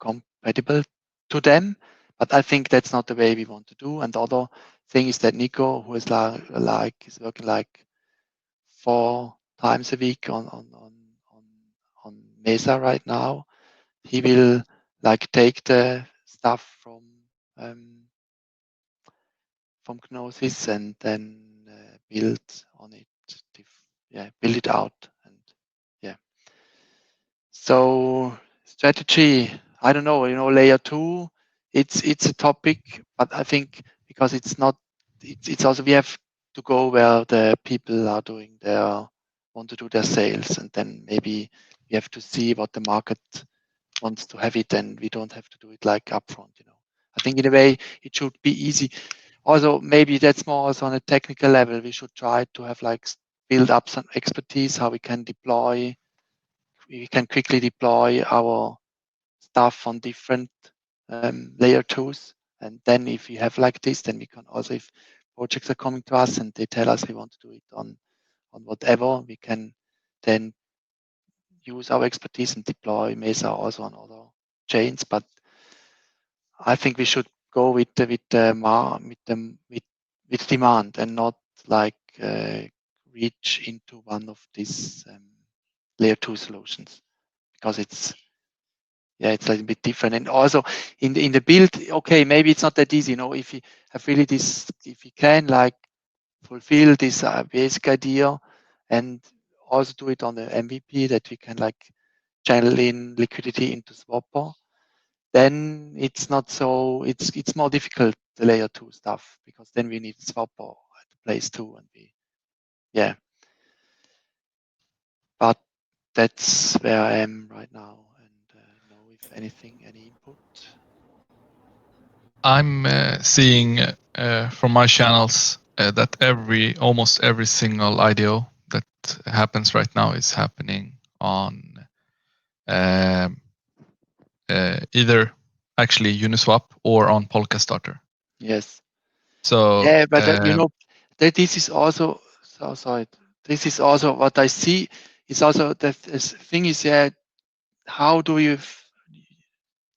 compatible to them. But I think that's not the way we want to do. And the other thing is that Nico, who is is working like for times a week on Mesa right now. He will like take the stuff from Gnosis and then build on it. Build it out, and yeah. So strategy, I don't know. Layer 2, it's a topic, but I think because it's not, it's also we have to go where the people are want to do their sales, and then maybe we have to see what the market wants to have it, and we don't have to do it like upfront. I think in a way it should be easy. Also, maybe that's more also on a technical level. We should try to have build up some expertise how we can quickly deploy our stuff on different layer 2s. And then if we have like this, then we can also, if projects are coming to us and they tell us we want to do it on whatever, we can then use our expertise and deploy Mesa also on other chains. But I think we should go with demand and not reach into one of these layer 2 solutions, because it's a little bit different. And also in the build, okay, maybe it's not that easy. If you have really this, if you can fulfill this basic idea and also do it on the MVP, that we can channel in liquidity into Swapper, then it's not so, it's more difficult, the layer 2 stuff, because then we need Swapper at the place too, and but that's where I am right now. And if anything, any input?
I'm seeing from my channels that almost every single IDO that happens right now is happening on either actually Uniswap or on Polkastarter.
Yes.
So
yeah, but that this is also, so sorry. This is also what I see. Is also the thing is, how do you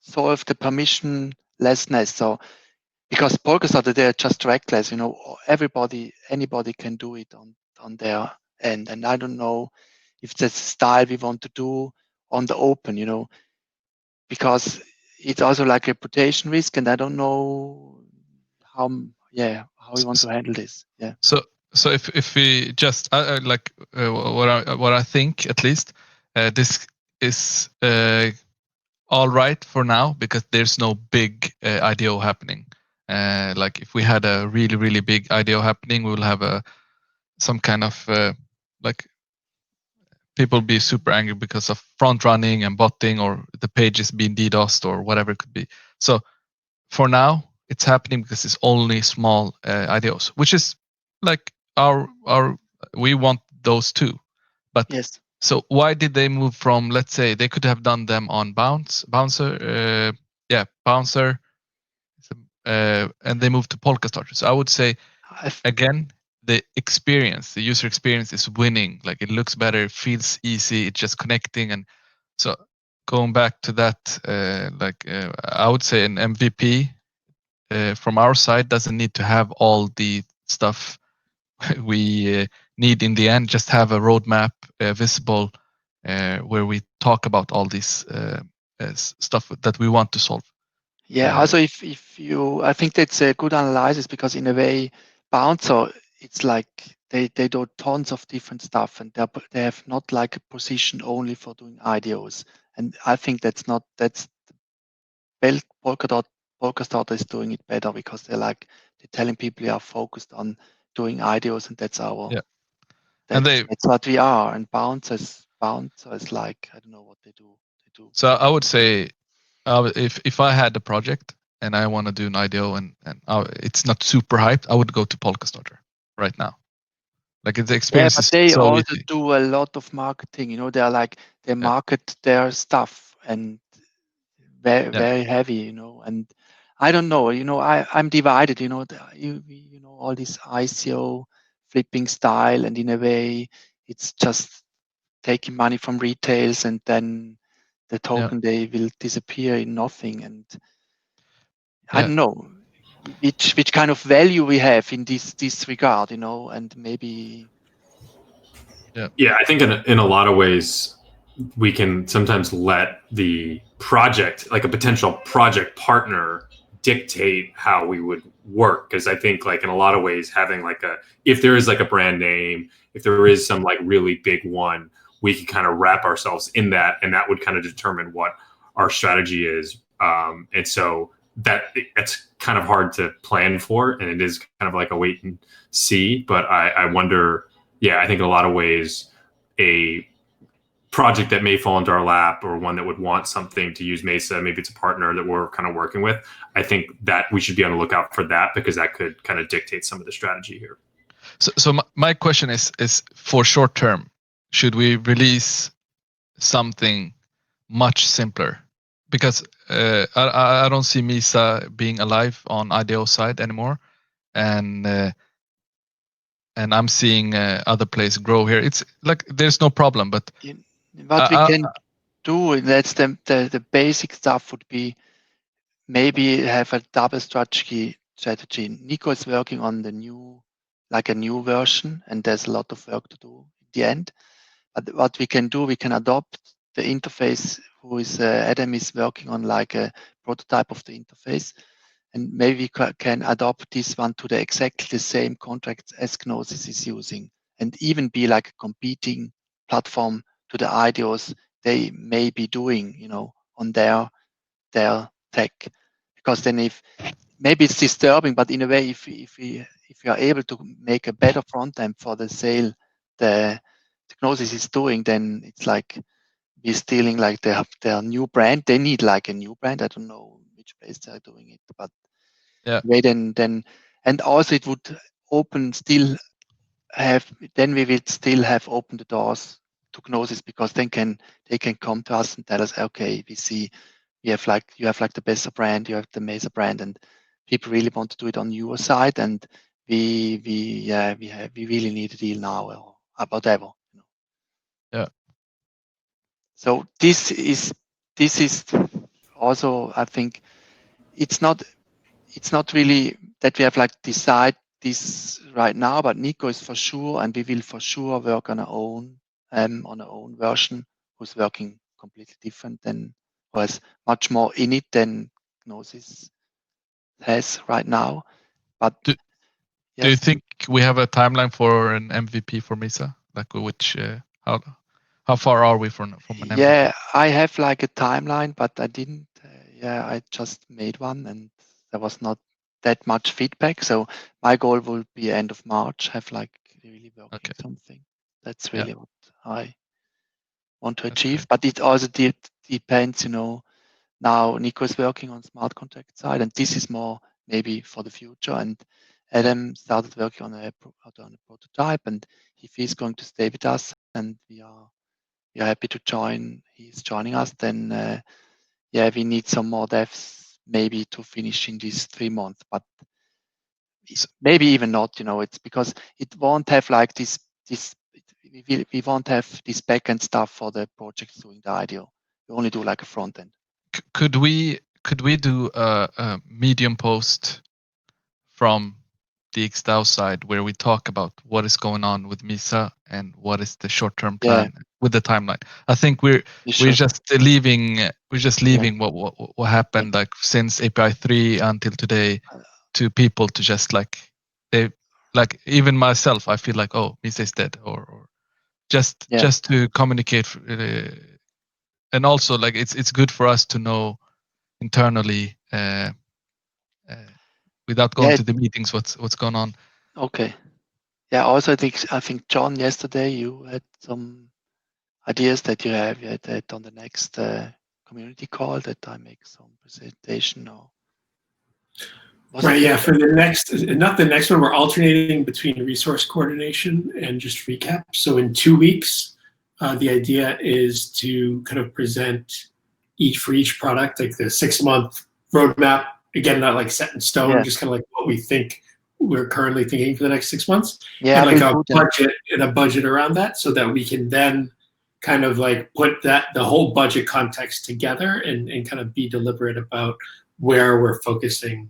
solve the permissionlessness? So because Polkastarter, they're just reckless. Anybody can do it on their end, and I don't know if that's the style we want to do on the open. Because it's also like a reputation risk, and I don't know how we want to handle this. Yeah.
So if we just what I think, at least this is all right for now, because there's no big IDO happening. If we had a really, really big IDO happening, we will have some kind of people be super angry because of front running and botting, or the pages being DDoSed or whatever it could be. So for now, it's happening because it's only small IDOs, which is we want those too. But
yes.
So why did they move from, let's say, they could have done them on Bouncer, and they moved to Polkastarter. So I would say, again, the user experience is winning. It looks better, it feels easy, it's just connecting. And so going back to that, I would say an MVP from our side doesn't need to have all the stuff we need in the end. Just have a roadmap visible where we talk about all this stuff that we want to solve.
Yeah. Also, if you, I think that's a good analysis, because in a way, Bouncer, it's like they do tons of different stuff, and they have not a position only for doing IDOs. And I think that's Polkastarter is doing it better, because they're telling people you are focused on doing IDOs, and that's our that's what we are. And Bouncer is I don't know what they do.
So I would say, if I had a project and I want to do an IDO and it's not super hyped, I would go to Polkastarter right now. The experience
but
is
they
so
also
easy.
do a lot of marketing. They market their stuff, and very heavy. And I don't know. I'm divided. All this ICO flipping style, and in a way, it's just taking money from retails, and then the token they will disappear in nothing. And I don't know which kind of value we have in this regard, and maybe
Yeah, I think in a lot of ways we can sometimes let the project, like a potential project partner, dictate how we would work. Because I think like in a lot of ways having like if there is like a brand name, if there is some like really big one, we can kind of wrap ourselves in that, and that would kind of determine what our strategy is. And so it's kind of hard to plan for, and it is kind of like a wait and see. But I wonder, yeah, I think in a lot of ways, a project that may fall into our lap, or one that would want something to use Mesa, maybe it's a partner that we're kind of working with, I think that we should be on the lookout for that, because that could kind of dictate some of the strategy here.
So my question is for short term, should we release something much simpler? Because I don't see Mesa being alive on IDO side anymore, and I'm seeing other players grow here. It's like there's no problem, but
what we can do, that's the basic stuff would be maybe have a double strategy. Nico is working on a new version, and there's a lot of work to do at the end. But what we can do, we can adopt the interface. Adam is working on like a prototype of the interface, and maybe we can adopt this one to exactly the same contracts as Gnosis is using, and even be like a competing platform to the IDOs they may be doing, on their tech. Because then maybe it's disturbing, but in a way, if we are able to make a better front end for the sale the Gnosis is doing, then it's like we're stealing like their new brand. They need like a new brand. I don't know which place they're doing it, but then and also it would then we will still have opened the doors to Gnosis, because then they can come to us and tell us, okay, we see you have like the Mesa brand, you have the Mesa brand, and people really want to do it on your side, and we really need a deal now, or whatever.
Yeah.
So this is also, I think it's not really that we have like decide this right now, but Nico is for sure, and we will for sure work on our own version, who's working completely different than, or has much more in it than Gnosis has right now. But
do you think we have a timeline for an MVP for Mesa? Like which how far are we from an MVP?
Yeah, I have like a timeline, but I didn't. I just made one, and there was not that much feedback. So my goal will be end of March, have like really working something. That's really what I want to achieve. But it also depends, now Nico is working on smart contract side, and this is more maybe for the future. And Adam started working on a prototype, and if he's going to stay with us, and we are happy to join, he's joining us, then we need some more devs maybe to finish in these 3 months, but maybe even not, it's because it won't have like this we won't have this backend stuff for the projects doing the IDO. We only do like a front end.
Could we do a medium post from the DXDAO side where we talk about what is going on with Mesa and what is the short-term plan with the timeline? I think we're just leaving what happened like since API 3 until today to people to just even myself, I feel like, oh, Mesa is dead, or just to communicate, and also like it's good for us to know internally without going to the meetings what's going on.
Okay. Yeah. Also, I think John, yesterday you had some ideas that you had on the next community call that I make some presentation or.
Right. Yeah. For the next, not the next one, we're alternating between resource coordination and just recap. So in 2 weeks, the idea is to kind of present for each product, like the 6-month roadmap. Again, not like set in stone, just kind of like what we think we're currently thinking for the next 6 months. And like a budget around that, so that we can then kind of like put the whole budget context together and kind of be deliberate about where we're focusing.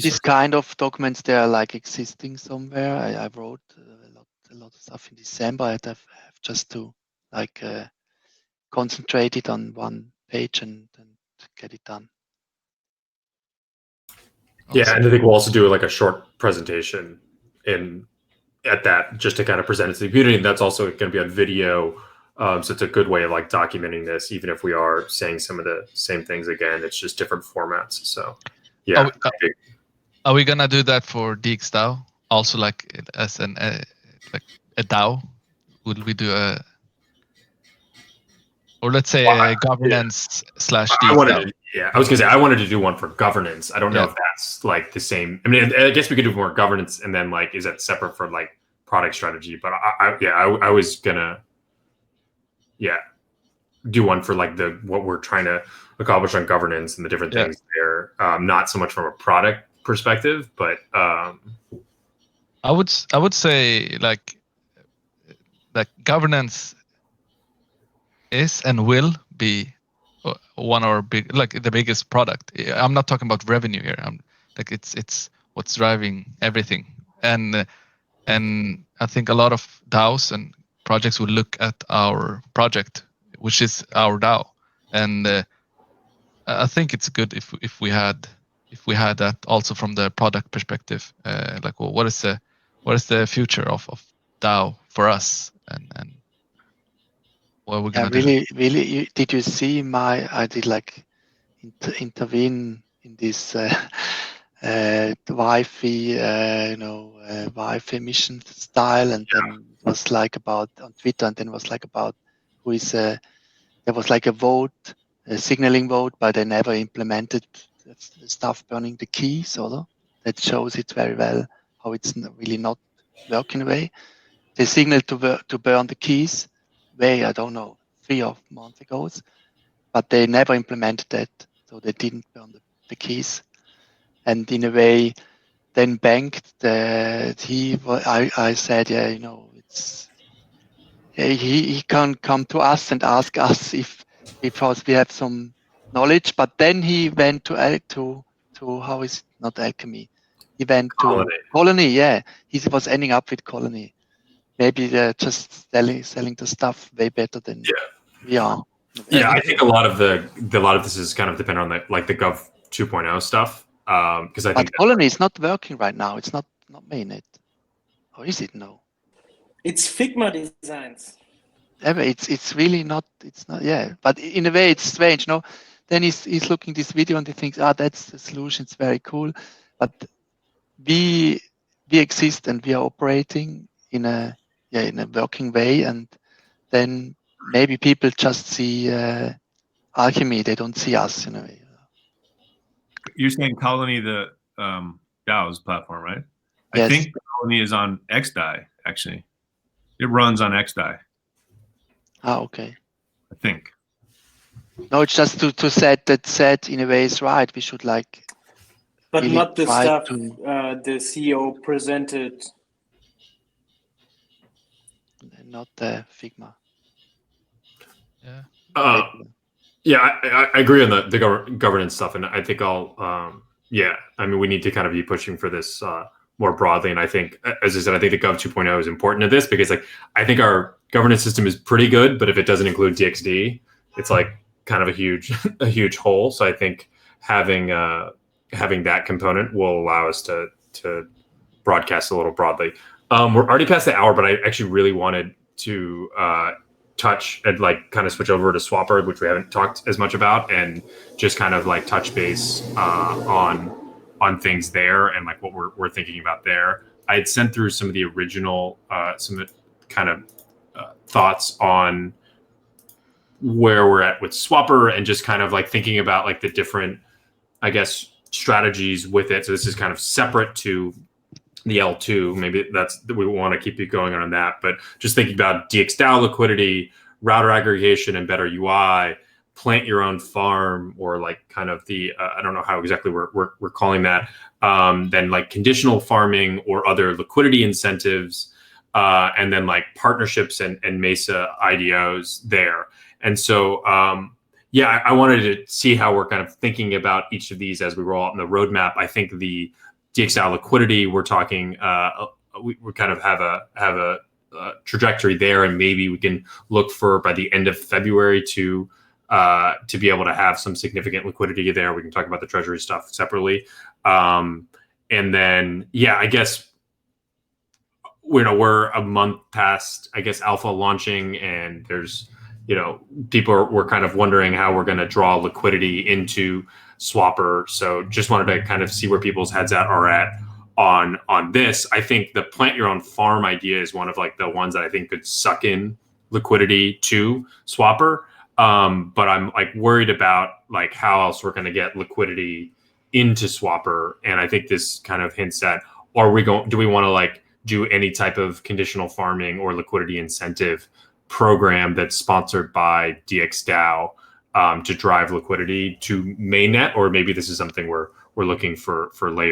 This kind of documents, they are like existing somewhere. I wrote a lot a lot of stuff in December. I'd have just to like concentrate it on one page and get it done.
Yeah, and I think we'll also do like a short presentation at that just to kind of present it to the community. And that's also going to be on video. So it's a good way of like documenting this, even if we are saying some of the same things again. It's just different formats. So yeah.
Are we gonna do that for DXDAO also, like as an like a DAO? Will we do a, or let's say a governance / DXDAO?
I was gonna say I wanted to do one for governance. I don't know if that's like the same. I mean, I guess we could do more governance, and then like, is that separate from like product strategy? But I was gonna do one for like what we're trying to accomplish on governance and the different things there. Not so much from a product perspective, but
I would say like governance is and will be one of our the biggest product. I'm not talking about revenue here. I'm like it's what's driving everything, and I think a lot of DAOs and projects will look at our project, which is our DAO, and I think it's good if we had that also from the product perspective. Like, well, what is the future of DAO for us, and what we're gonna do?
Really, did you see I did like intervene in this Wi-Fi, Wi-Fi mission style, and then it was like about on Twitter, and then it was like about who is there was like a vote, a signaling vote, but they never implemented the stuff burning the keys. Or that shows it very well how it's really not working away. They signaled to burn the keys I don't know, 3 or 4 months ago, but they never implemented that, so they didn't burn the keys. And in a way, then banked that I said, it's he can come to us and ask us if because we have some knowledge. But then he went to how is it, not alchemy? He went to Colony. Yeah, he was ending up with Colony. Maybe they're just selling the stuff way better than we are.
Yeah, I think a lot of this is kind of dependent on the Gov 2.0 stuff. Because I think
Colony is not working right now. It's not mainnet, or is it? No,
it's Figma designs.
Yeah, it's really not. It's not. Yeah, but in a way, it's strange. No, then he's looking this video and he thinks, that's the solution. It's very cool, but we exist and we are operating in a working way, and then maybe people just see alchemy. They don't see us in a way.
You're saying Colony, the DAO's platform, right?
Yes.
I think Colony is on XDAI, actually. It runs on XDAI.
Okay.
I think.
No, it's just to set in a way is right. We should like.
But
really
not the stuff the CEO presented.
Not the Figma.
I agree on the governance stuff, and I think we need to kind of be pushing for this more broadly. And I think, as I said, I think the Gov 2.0 is important to this because I think our governance system is pretty good, but if it doesn't include DXD, it's like kind of a huge hole. So I think having that component will allow us to broadcast a little broadly. We're already past the hour, but I actually really wanted to touch and kind of switch over to Swapper, which we haven't talked as much about, and just kind of touch base on things there and what we're thinking about there. I had sent through some of the original thoughts on where we're at with Swapper and just kind of thinking about the different, I guess, strategies with it. So this is kind of separate to the L2. Maybe we want to keep it going on that, but just thinking about DXDAO liquidity, router aggregation, and better UI, plant your own farm, or kind of the I don't know how exactly we're calling that. Then conditional farming or other liquidity incentives, and then partnerships and Mesa IDOs there. And so I wanted to see how we're kind of thinking about each of these as we roll out in the roadmap. I think the DXDAO liquidity, we're talking, we kind of have a trajectory there, and maybe we can look for by the end of February to be able to have some significant liquidity there. We can talk about the treasury stuff separately, and then I guess we're a month past alpha launching, and there's people were kind of wondering how we're going to draw liquidity into Swapper. So just wanted to kind of see where people's heads are at on this. I think the plant your own farm idea is one of like the ones that I think could suck in liquidity to Swapper. But I'm like worried about like how else we're going to get liquidity into Swapper. And I think this kind of hints at, do we want to like do any type of conditional farming or liquidity incentive program that's sponsored by DXDAO to drive liquidity to mainnet, or maybe this is something we're looking for later.